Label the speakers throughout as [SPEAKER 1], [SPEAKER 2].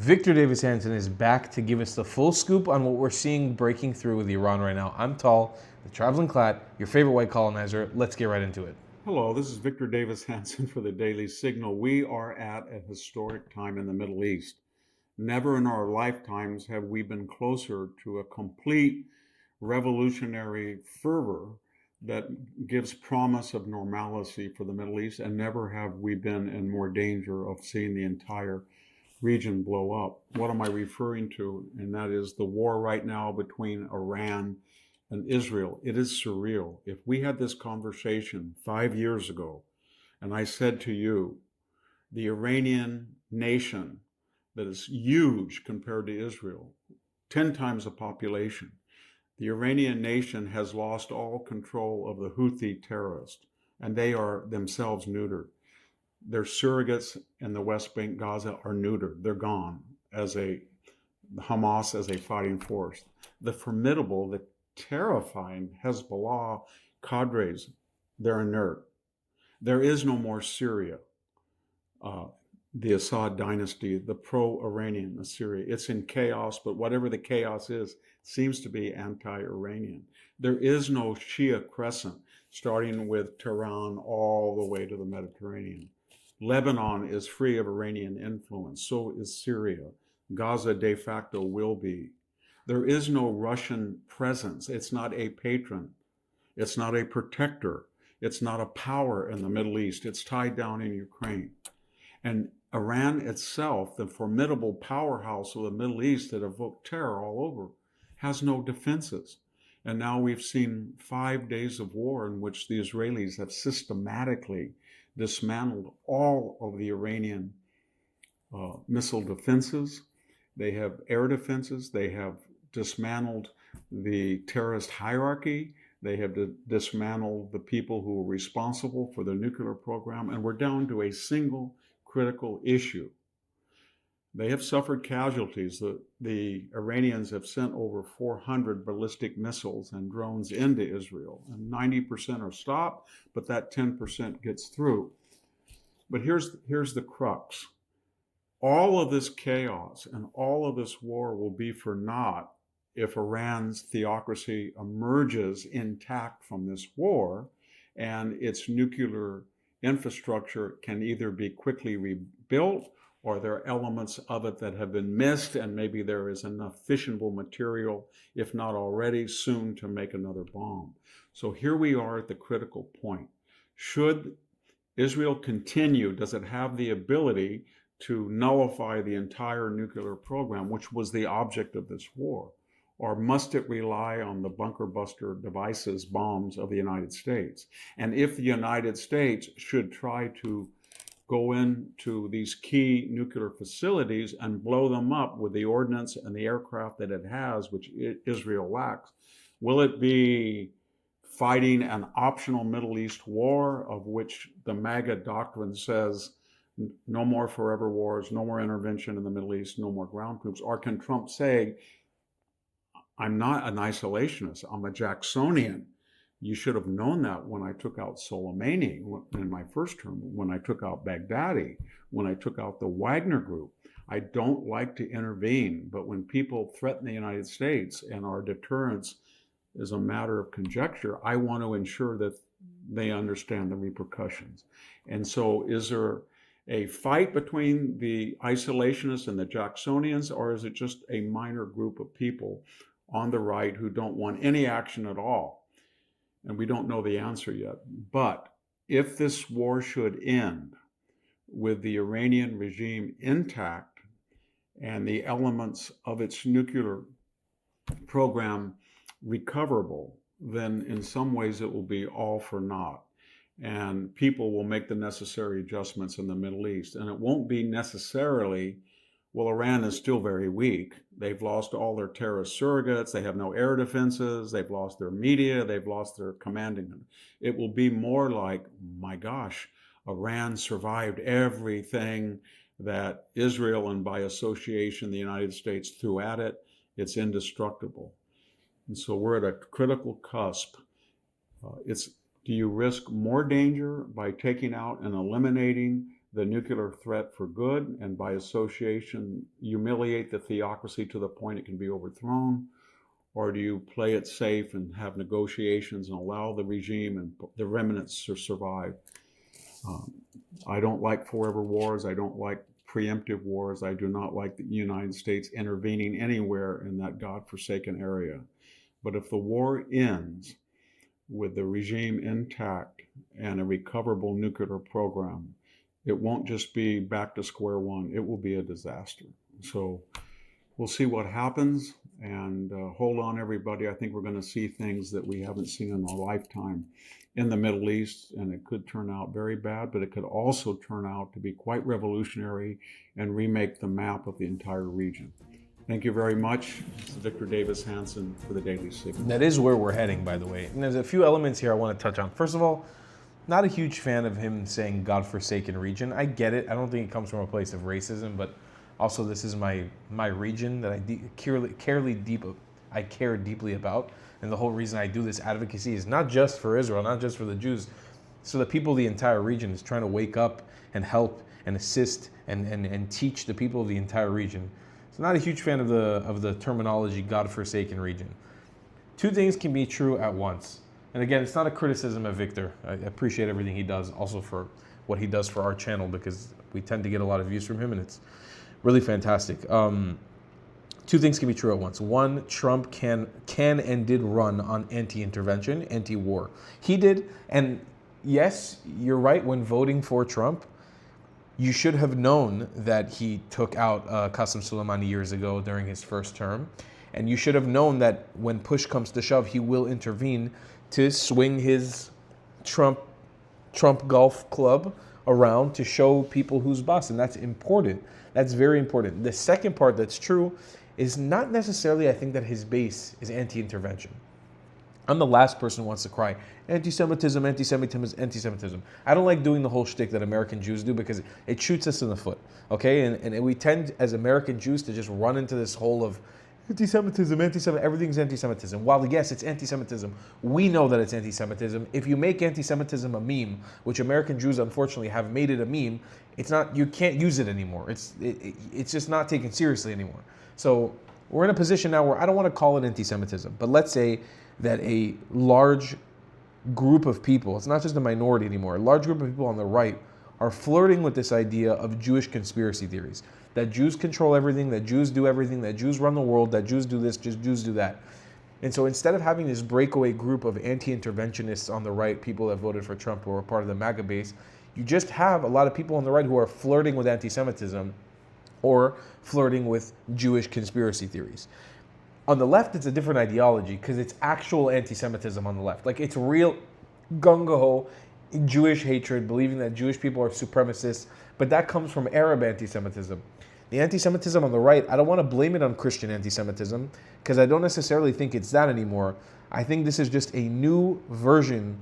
[SPEAKER 1] Victor Davis Hanson is back to give us the full scoop on what we're seeing breaking through with Iran right now. I'm Tal, the traveling clat, your favorite white colonizer. Let's get right into it.
[SPEAKER 2] Hello, this is Victor Davis Hanson for the Daily Signal. We are at a historic time in the Middle East. Never in our lifetimes have we been closer to a complete revolutionary fervor that gives promise of normalcy for the Middle East, and never have we been in more danger of seeing the entire region blow up. What am I referring to? And that is the war right now between Iran and Israel. It is surreal. If we had this conversation 5 years ago, and I said to you, the Iranian nation that is huge compared to Israel, 10 times the population, the Iranian nation has lost all control of the Houthi terrorists, and they are themselves neutered. Their surrogates in the West Bank, Gaza, are neutered. They're gone as Hamas as a fighting force. The formidable, the terrifying Hezbollah cadres, they're inert. There is no more Syria, the Assad dynasty, the pro-Iranian Assyria. It's in chaos, but whatever the chaos is, seems to be anti-Iranian. There is no Shia crescent, starting with Tehran all the way to the Mediterranean. Lebanon is free of Iranian influence, so is Syria. Gaza de facto will be. There is no Russian presence. It's not a patron. It's not a protector. It's not a power in the Middle East. It's tied down in Ukraine. And Iran itself, the formidable powerhouse of the Middle East that evoked terror all over, has no defenses. And now we've seen 5 days of war in which the Israelis have systematically dismantled all of the Iranian missile defenses. They have air defenses. They have dismantled the terrorist hierarchy. They have dismantled the people who were responsible for the nuclear program. And we're down to a single critical issue. They have suffered casualties. The Iranians have sent over 400 ballistic missiles and drones into Israel, and 90% are stopped, but that 10% gets through. But here's the crux. All of this chaos and all of this war will be for naught if Iran's theocracy emerges intact from this war, and its nuclear infrastructure can either be quickly rebuilt, or there are elements of it that have been missed, and maybe there is enough fissionable material, if not already, soon to make another bomb. So here we are at the critical point. Should Israel continue? Does it have the ability to nullify the entire nuclear program, which was the object of this war? Or must it rely on the bunker buster devices, bombs of the United States? And if the United States should try to go into these key nuclear facilities and blow them up with the ordnance and the aircraft that it has, which Israel lacks, will it be fighting an optional Middle East war, of which the MAGA doctrine says no more forever wars, no more intervention in the Middle East, no more ground troops? Or can Trump say, I'm not an isolationist, I'm a Jacksonian? You should have known that when I took out Soleimani in my first term, when I took out Baghdadi, when I took out the Wagner Group. I don't like to intervene, but when people threaten the United States and our deterrence is a matter of conjecture, I want to ensure that they understand the repercussions. And so is there a fight between the isolationists and the Jacksonians, or is it just a minor group of people on the right who don't want any action at all? And we don't know the answer yet. But if this war should end with the Iranian regime intact and the elements of its nuclear program recoverable, then in some ways it will be all for naught. And people will make the necessary adjustments in the Middle East. And it won't be necessarily, well, Iran is still very weak. They've lost all their terrorist surrogates. They have no air defenses. They've lost their media. They've lost their commanding. It will be more like, my gosh, Iran survived everything that Israel, and by association the United States, threw at it. It's indestructible. And so we're at a critical cusp. Do you risk more danger by taking out and eliminating the nuclear threat for good, and by association, humiliate the theocracy to the point it can be overthrown? Or do you play it safe and have negotiations and allow the regime and the remnants to survive? I don't like forever wars. I don't like preemptive wars. I do not like the United States intervening anywhere in that godforsaken area. But if the war ends with the regime intact and a recoverable nuclear program, it won't just be back to square one. It will be a disaster. So we'll see what happens, and hold on, everybody. I think we're going to see things that we haven't seen in our lifetime in the Middle East, and it could turn out very bad, but it could also turn out to be quite revolutionary and remake the map of the entire region. Thank you very much. This is Victor Davis Hanson for the Daily Signal.
[SPEAKER 1] That is where we're heading, by the way. And there's a few elements here I want to touch on. First of all, not a huge fan of him saying godforsaken region. I get it. I don't think it comes from a place of racism, but also this is my region that I care deeply about. And the whole reason I do this advocacy is not just for Israel, not just for the Jews. So the people of the entire region is trying to wake up and help and assist and teach the people of the entire region. So not a huge fan of the terminology godforsaken region. Two things can be true at once. And again, it's not a criticism of Victor. I appreciate everything he does, also for what he does for our channel, because we tend to get a lot of views from him, and it's really fantastic. Two things can be true at once. One, Trump can and did run on anti-intervention, anti-war. He did, and yes, you're right, when voting for Trump, you should have known that he took out Qasem Soleimani years ago during his first term, and you should have known that when push comes to shove, he will intervene to swing his Trump golf club around to show people who's boss, and that's important. That's very important. The second part that's true is not necessarily, I think, that his base is anti-intervention. I'm the last person who wants to cry, anti-Semitism, anti-Semitism, anti-Semitism. I don't like doing the whole shtick that American Jews do because it shoots us in the foot, okay? And we tend, as American Jews, to just run into this hole of anti-Semitism, everything's anti-Semitism. While yes, it's anti-Semitism, we know that it's anti-Semitism. If you make anti-Semitism a meme, which American Jews unfortunately have made it a meme, it's not, you can't use it anymore. It's just not taken seriously anymore. So we're in a position now where I don't want to call it anti-Semitism, but let's say that a large group of people, it's not just a minority anymore, a large group of people on the right are flirting with this idea of Jewish conspiracy theories. That Jews control everything, that Jews do everything, that Jews run the world, that Jews do this, just Jews do that. And so instead of having this breakaway group of anti-interventionists on the right, people that voted for Trump or are part of the MAGA base, you just have a lot of people on the right who are flirting with anti-Semitism or flirting with Jewish conspiracy theories. On the left, it's a different ideology because it's actual anti-Semitism on the left. Like, it's real gung-ho Jewish hatred, believing that Jewish people are supremacists, but that comes from Arab anti-Semitism. The anti-Semitism on the right, I don't want to blame it on Christian anti-Semitism because I don't necessarily think it's that anymore. I think this is just a new version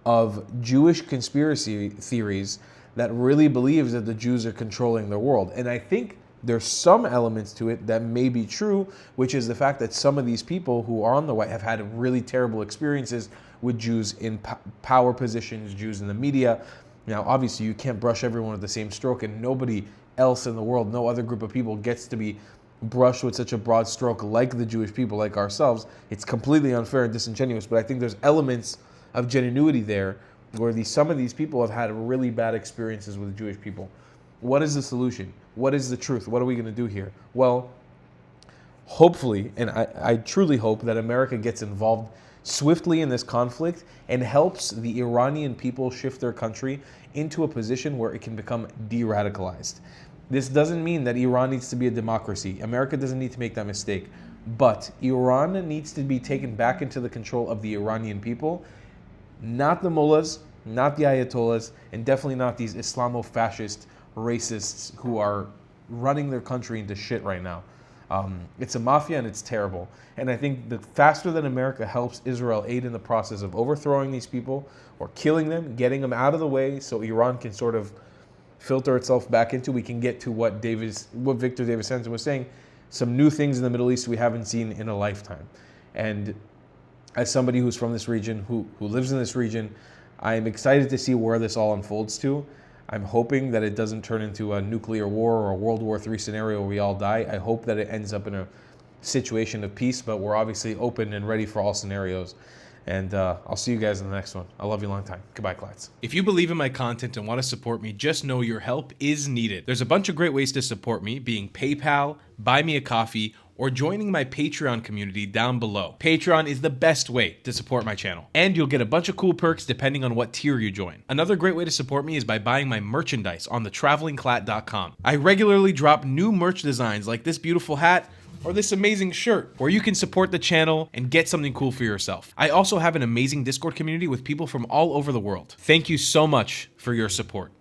[SPEAKER 1] of Jewish conspiracy theories that really believes that the Jews are controlling the world. And I think there's some elements to it that may be true, which is the fact that some of these people who are on the right have had really terrible experiences with Jews in power positions, Jews in the media. Now, obviously, you can't brush everyone with the same stroke, and nobody else in the world, no other group of people gets to be brushed with such a broad stroke like the Jewish people, like ourselves. It's completely unfair and disingenuous, but I think there's elements of genuinity there where some of these people have had really bad experiences with Jewish people. What is the solution? What is the truth? What are we going to do here? Well, hopefully, and I truly hope that America gets involved swiftly in this conflict and helps the Iranian people shift their country into a position where it can become de-radicalized. This doesn't mean that Iran needs to be a democracy. America doesn't need to make that mistake. But Iran needs to be taken back into the control of the Iranian people, not the mullahs, not the ayatollahs, and definitely not these Islamo-fascist racists who are running their country into shit right now. It's a mafia and it's terrible. And I think the faster that America helps Israel aid in the process of overthrowing these people or killing them, getting them out of the way so Iran can sort of filter itself back into, we can get to what Victor Davis Hanson was saying, some new things in the Middle East we haven't seen in a lifetime. And as somebody who's from this region, who lives in this region, I am excited to see where this all unfolds to. I'm hoping that it doesn't turn into a nuclear war or a World War III scenario where we all die. I hope that it ends up in a situation of peace, but we're obviously open and ready for all scenarios. And I'll see you guys in the next one. I love you long time. Goodbye, Clats.
[SPEAKER 3] If you believe in my content and want to support me, just know your help is needed. There's a bunch of great ways to support me, being PayPal, Buy Me a Coffee, or joining my Patreon community down below. Patreon is the best way to support my channel, and you'll get a bunch of cool perks depending on what tier you join. Another great way to support me is by buying my merchandise on thetravelingclat.com. I regularly drop new merch designs like this beautiful hat, or this amazing shirt, where you can support the channel and get something cool for yourself. I also have an amazing Discord community with people from all over the world. Thank you so much for your support.